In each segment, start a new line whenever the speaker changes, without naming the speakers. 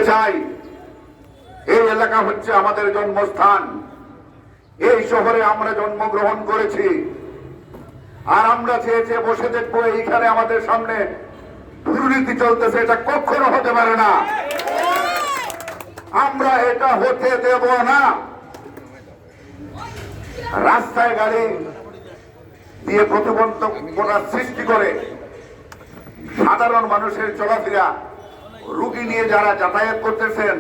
চাই, এই এলাকা হচ্ছে আমাদের জন্মস্থান, এই শহরে আমরা জন্মগ্রহণ করেছি, আর আমরা চেয়ে চেয়ে বসে দেখবো এইখানে আমাদের সামনে দুর্নীতি চলতেছে, এটা কখনো হতে পারে না। আমরা এটা হতে দেব না। রাস্তায় গাড়ি দিয়ে প্রতিবন্ধকতা সৃষ্টি করে সাধারণ মানুষের চলাফেরা, রোগী নিয়ে যারা যাতায়াত করতেছেন,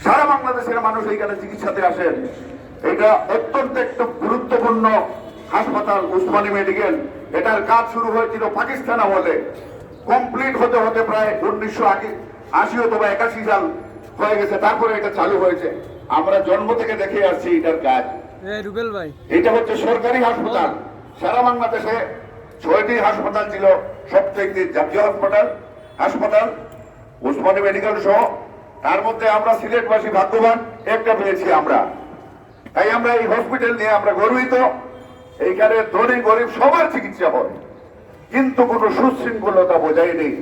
সারা বাংলাদেশের মানুষ এইখানে চিকিৎসাতে আসেন। এটা অত্যন্ত একটা গুরুত্বপূর্ণ হাসপাতাল উসমানী মেডিকেল। এটার কাজ শুরু হয়েছিল পাকিস্তান আমলে, কমপ্লিট হতে হতে প্রায় 1980 অথবা 81 সাল হয়ে গেছে, তারপরে এটা চালু হয়েছে। আমরা জন্ম থেকে দেখে আসছি এটার কাজ। এটা হচ্ছে সরকারি হাসপাতাল। সারা বাংলাদেশে 6টি হাসপাতাল ছিল, সবচেয়ে জাতীয় হাসপাতাল উসমানী মেডিকেল সহ। তার মধ্যে আমরা সিলেটবাসী ভাগ্যবান, একটা পেয়েছি আমরা। তাই আমরা এই হসপিটাল নিয়ে আমরা গর্বিত। এইখানে ধনী গরিব সবার চিকিৎসা হয়, কিন্তু কোনো সুশৃঙ্খলতা বজায় নেই।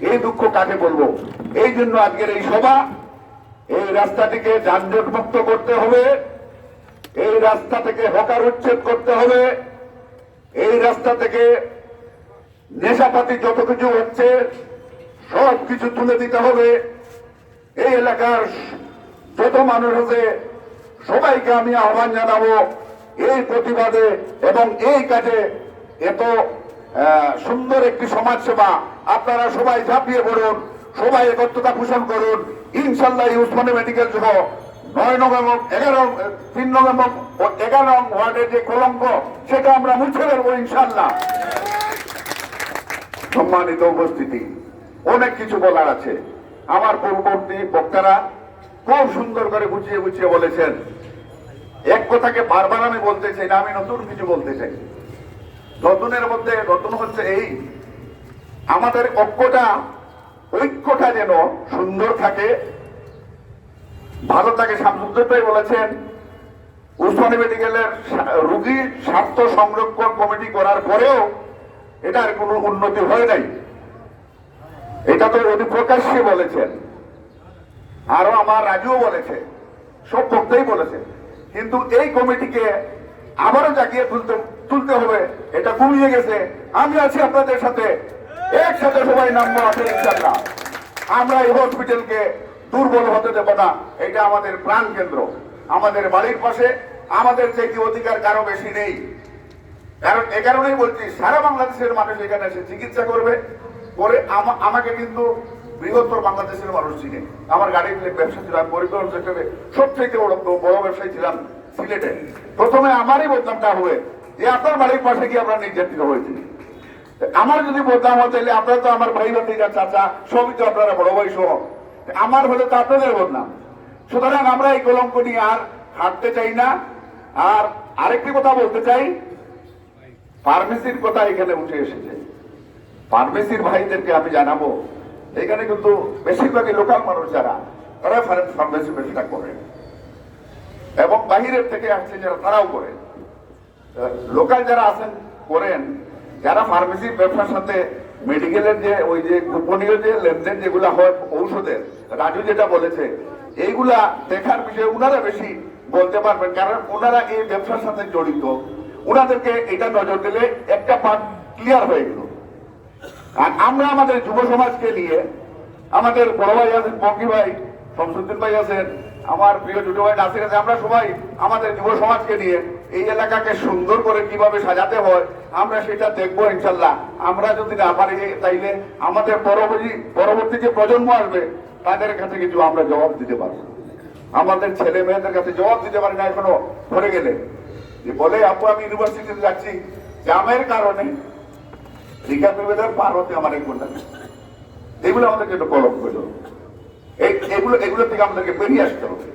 এই দুঃখ কাকে বলবো? এই জন্য আজকের এই সভা। এই রাস্তাটিকে যানজট মুক্ত করতে হবে, এই রাস্তা থেকে হকার উচ্ছেদ করতে হবে, এই রাস্তা থেকে নেশাপাতি যত কিছু হচ্ছে সব কিছু তুলে দিতে হবে। এই এলাকার যত মানুষ আছে সবাইকে আমি আহ্বান জানাবো এই প্রতিবাদে এবং এই কাজে। এত সুন্দর একটি সমাজসেবা, আপনারা সবাই ঝাঁপিয়ে পড়ুন, সবাই একত্রতা পোষণ করুন। ইনশাল্লাহ এই উসমানী মেডিকেল সহ 9 নং এবং 3 নং এবং 11 নং ওয়ার্ডের যে কলঙ্ক, সেটা আমরা মুছে ফেলবো ইনশাল্লাহ। সম্মানিত উপস্থিতি, অনেক কিছু বলার আছে। আমার পূর্ববর্তী বক্তারা খুব সুন্দর করে বুঝিয়ে বুঝিয়ে বলেছেন। এক কথাকে বারবার আমি বলতে চাই না, আমি নতুন কিছু বলতে চাই। নতুনের মধ্যে নতুন হচ্ছে এই আমাদের ঐক্যটা যেন সুন্দর থাকে, ভালো থাকে। শামসুদ্দোল্লাহ বলেছেন উসমানী মেডিকেলের রোগী স্বার্থ সংরক্ষণ কমিটি করার পরেও এটার কোনো উন্নতি হয় নাই। এটা তো উনি প্রকাশ্যে বলেছেন, আরো আমার রাজুও বলেছে, সব বক্তাই বলেছে। কিন্তু এই কমিটিকে আবারও জাগিয়ে তুলতে হবে। এটা কমিয়ে গেছে। আমি আছি আপনাদের সাথে, একসাথে সবাই নামবো আছে ইনশাল্লাহ। আমরা এই হসপিটালকে দুর্বল হতে দেব না। এটা আমাদের প্রাণ কেন্দ্র, আমাদের বাড়ির পাশে। আমাদের চাইতে অধিকার কারো বেশি নেই। কারণ এ কারণেই বলছি, সারা বাংলাদেশের মানুষ এখানে এসে চিকিৎসা করবে। পরে আমাকে কিন্তু বৃহত্তর বাংলাদেশের মানুষ চিনে। আমার গাড়ির ব্যবসা ছিলাম, পরিবহন সেক্টরে সবচেয়ে বড় ব্যবসায়ী ছিলাম সিলেটে। প্রথমে আমারই বদনামটা হবে যে আপনার বাড়ির পাশে গিয়ে আমরা নির্যাতিত হয়েছি। আমার যদি বদনাম হয় তাহলে আপনারা তো আমার ভাই ভাতিজা চাচা সবই তো আপনারা বড় ভাই সহ, আমার হলে তো আপনাদের বদনাম। সুতরাং আমরা এই কলঙ্ক নিয়ে আর হাঁটতে চাই না। আর আরেকটি কথা বলতে চাই, ফার্মেসির কথা এখানে উঠে এসেছে। ফার্মেসির ভাইদেরকে আমি জানাবো, এখানে কিন্তু বেশিরভাগই লোকাল মানুষ যারা, তারা ফার্মেসি ব্যবসা করেন এবং বাহিরের থেকে আসছে যারা, তারাও করেন। লোকাল যারা আছেন করেন, যারা ফার্মেসির ব্যবসার সাথে মেডিকেলের যে ওই যে গোপনীয় যে লেনদেন যেগুলা হয় ঔষধের, রাজু যেটা বলেছে, এইগুলা দেখার বিষয়ে উনারা বেশি বলতে পারবেন, কারণ ওনারা এই ব্যবসার সাথে জড়িত। ওনাদেরকে এটা নজর দিলে একটা পার্ট ক্লিয়ার হয়ে গেল। আর আমরা আমাদের যুব সমাজকে নিয়ে, আমাদের বড় ভাই আছেন বঙ্কি ভাই, শামসুদ্দিন ভাই আছেন, আমার প্রিয় ছোট ভাই নাসির আছে, আমরা সবাই আমাদের যুব সমাজকে নিয়ে এই এলাকাকে সুন্দর করে কিভাবে সাজাতে হয় আমরা সেটা দেখবো ইনশাল্লাহ। আমরা যদি না পারি তাইলে আমাদের পরবর্তী যে প্রজন্ম আসবে তাদের কাছে কিছু আমরা জবাব দিতে পারবো। আমাদের ছেলে মেয়েদের কাছে জবাব দিতে পারি না এখনো পড়ে গেলে, যে বলে আপু আমি ইউনিভার্সিটিতে যাচ্ছি, জামের কারণে রিকা বিভেদের পার হতে আমার এক ঘন্টা। এগুলো আমাদেরকে একটু কলম করলো, এগুলো থেকে আমাদেরকে বেরিয়ে আসতে হবে।